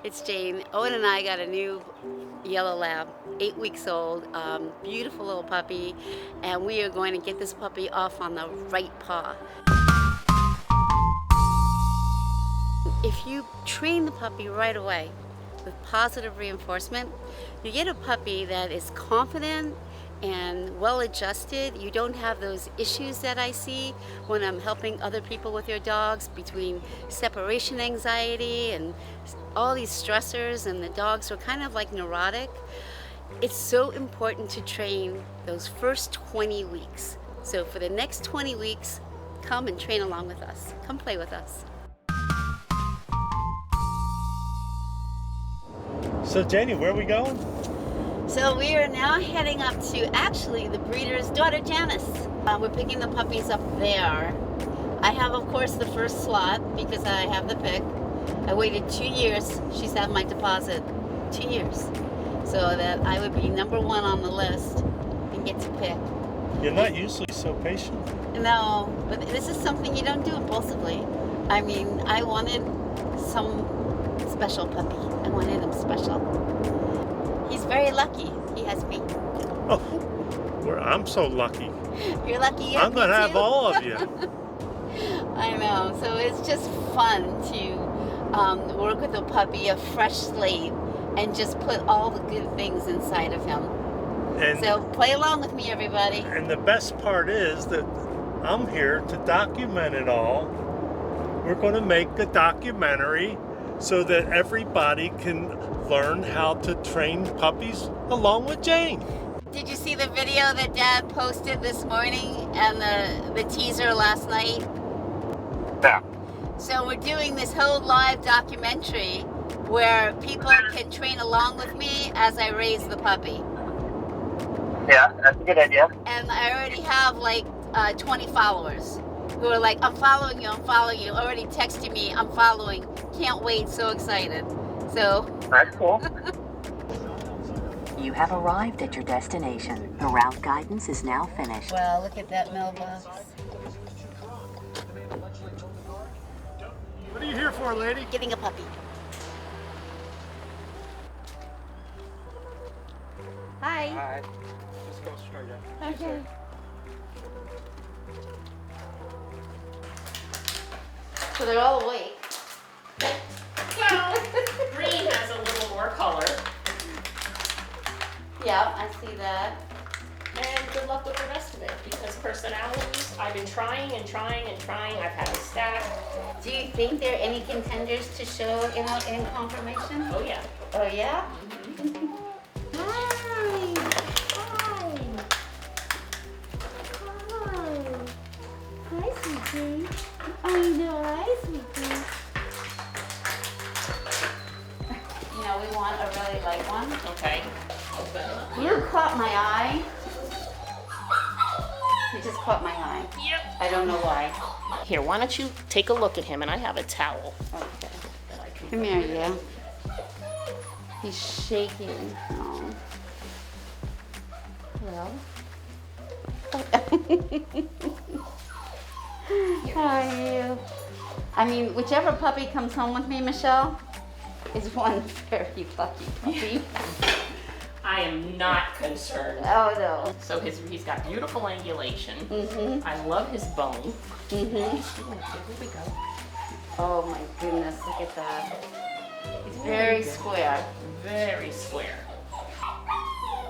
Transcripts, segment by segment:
It's Jane. Owen and I got a new yellow lab, 8 weeks old, beautiful little puppy, and we are going to get this puppy off on the right paw. If you train the puppy right away with positive reinforcement, you get a puppy that is confident and well adjusted. You don't have those issues that I see when I'm helping other people with their dogs between separation anxiety and all these stressors, and the dogs are kind of like neurotic. It's so important to train those first 20 weeks. So for the next 20 weeks, come and train along with us. Come play with us. So Janie, where are we going? So we are now heading up to actually the breeder's daughter, Janice. We're picking the puppies up there. I have, of course, the first slot because I have the pick. I waited 2 years. She's had my deposit 2 years, so that I would be number one on the list and get to pick. You're not usually so patient. No, but this is something you don't do impulsively. I mean, I wanted some special puppy. I wanted him special. He's very lucky. He has me. Oh, I'm so lucky. You're lucky you I'm have going me to have too. all of you. I know. So it's just fun to work with a puppy, a fresh slate, and just put all the good things inside of him. And, So play along with me, everybody. and the best part is that I'm here to document it all. We're going to make a documentary so that everybody can learn how to train puppies along with Jane. Did you see the video that Dad posted this morning and the teaser last night? Yeah. So we're doing this whole live documentary where people can train along with me as I raise the puppy. Yeah, that's a good idea. And I already have like 20 followers who are like, I'm following you, already texting me, I'm following, can't wait, so excited. So That's cool. You have arrived at your destination. The route guidance is now finished. wow, look at that mailbox. What are you here for, lady? Getting a puppy. Hi. Alright. Just go straight up. Okay. So they're all awake. Well, green has a little more color. Yeah, I see that. And good luck with the rest of it, because personalities, I've been trying and trying and trying. I've had a stack. Do you think there are any contenders to show in confirmation? Oh yeah. Oh yeah? Hi. Hi. Hi, sweetie. I know, hi, sweetie. You know, we want a really light one. Okay. Open. You caught my eye. You just caught my eye. Yep. I don't know why. Here, why don't you take a look at him, and I have a towel. Okay. that I can Come here, you. He's shaking. Oh. Well. How are you? I mean, whichever puppy comes home with me, Michelle, is one very lucky puppy. I am not concerned. Oh no. So he's got beautiful angulation. Mm-hmm. I love his bone. Mm-hmm. Here we go. Oh my goodness, look at that. He's very square. Very square.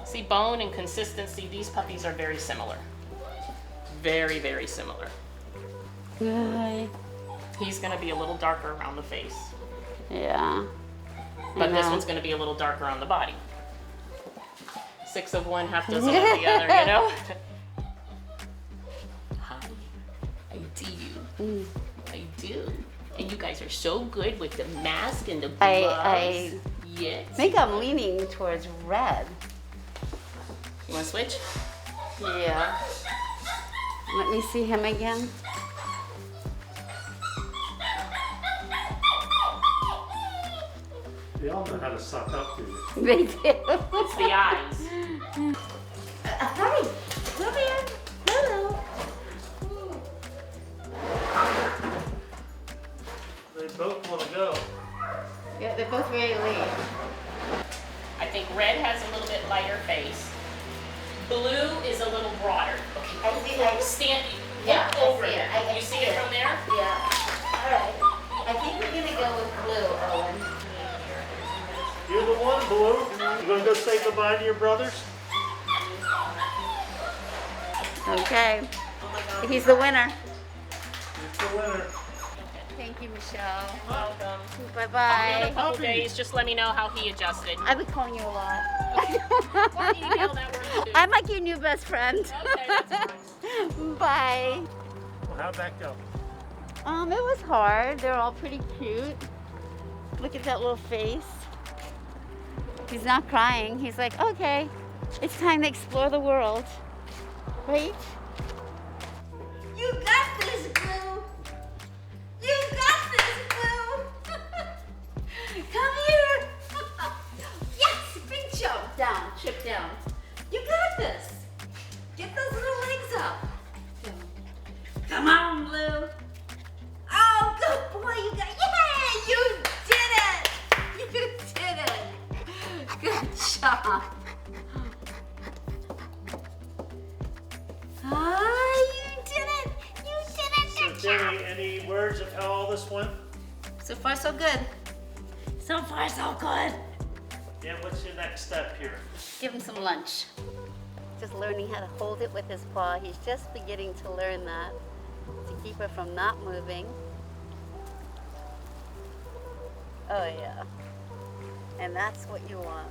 See, bone and consistency, these puppies are very similar. Very, very similar. Good. He's gonna be a little darker around the face, Yeah. but this know. one's gonna be a little darker on the body. 6 of one, half dozen of the other, you know? Hi, I do. I do. And you guys are so good with the mask and the gloves. I Yes. think I'm leaning towards red. You wanna switch? Yeah. Let me see him again. They all know how to suck up to you. They do. It's the eyes. Hi. Come here. Hello. They both want to go. Good. they're both very lean. I think red has a little bit lighter face. Blue is a little broader. Okay, stand. Yeah, Look over I see there. it. I You see see it it. from there? Yeah. All right. I think we're gonna go with blue, Owen. You're the one, Blue. You gonna go say goodbye to your brothers? Okay. He's the winner. It's the winner. Thank you, Michelle. Welcome. Bye In a bye. couple days, just let me know how he adjusted. I've been calling you a lot. Or email that works too. I'm like your new best friend. Okay, that's nice. Bye. Well, how'd that go? It was hard. They're all pretty cute. Look at that little face. He's not crying. He's like, okay, it's time to explore the world. Right? You got this, Blue. You got this, Blue. Come here. Yes, big jump down, trip down. You got this. Get those little legs up. Come on, Blue. Oh, good boy. You got, yeah, you did it. You did it. Good job. Oh, you did it. You did it. Good job. Any words of how all this went? So far, so good. So far, so good. Yeah, what's your next step here? Give him some lunch. Just learning how to hold it with his paw. He's just beginning to learn that. To keep her from not moving. Oh yeah. And that's what you want.